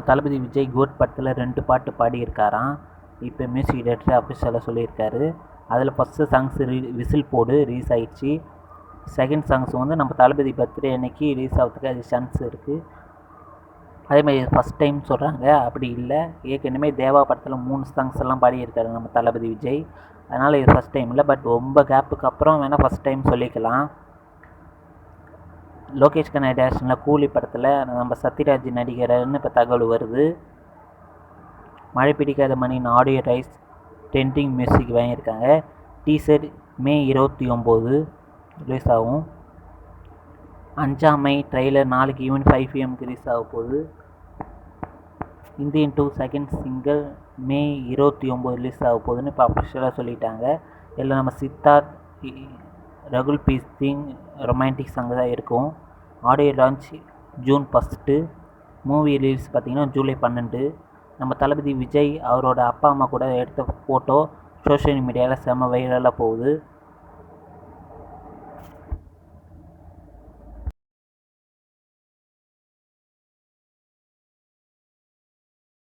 நம்ம தளபதி விஜய் கோட் படத்தில் 2 பாட்டு பாடியிருக்காராம். இப்போ மியூசிக் டைரக்டர் அஃபிஷியலாக சொல்லியிருக்காரு. அதில் ஃபஸ்ட்டு சாங்ஸ் விசில் போடு ரிலீஸ் ஆகிடுச்சு. செகண்ட் சாங்ஸ் வந்து நம்ம தளபதி பர்த்டே அன்னைக்கு ரிலீஸ் ஆகிறதுக்கு அது சான்ஸ் இருக்குது. அதேமாதிரி ஃபஸ்ட் டைம் சொல்கிறாங்க, அப்படி இல்லை. ஏற்கனவே தேவா படத்தில் 3 சாங்ஸ் எல்லாம் பாடியிருக்காரு நம்ம தளபதி விஜய். அதனால் இது ஃபஸ்ட் டைம் இல்லை. பட் ரொம்ப கேப்புக்கு அப்புறம் வேணால் ஃபஸ்ட் டைம் சொல்லிக்கலாம். லோகேஷ் கண்ணா டேரக்ஷனில் கூலி படத்தில் நம்ம சத்யராஜ் நடிகர்னு இப்போ தகவல் வருது. மழை பிடிக்காத மணியின் ஆடியோ ரைட்ஸ் ட்ரெண்டிங் மியூசிக் வாங்கியிருக்காங்க. டீசர் மே 29 ரிலீஸ் ஆகும். அஞ்சாமை ட்ரெய்லர் நாளைக்கு ஈவெண்ட் 5 PM ரிலீஸ் ஆக போகுது. Indian 2 second single May 29 release ஆக போகுதுன்னு இப்போ அஃபிஷியலாக சொல்லிட்டாங்க. இதில் நம்ம சித்தார்த் ரகுல் பீஸ் சிங் ரொமான்டிக் சாங் தான் இருக்கும். Audio launch June 1. Movie release பார்த்திங்கன்னா ஜூலை 12. நம்ம தளபதி விஜய் அவரோட அப்பா அம்மா கூட எடுத்த ஃபோட்டோ சோஷியல் மீடியாவில் செம்ம வைரலாக போகுது.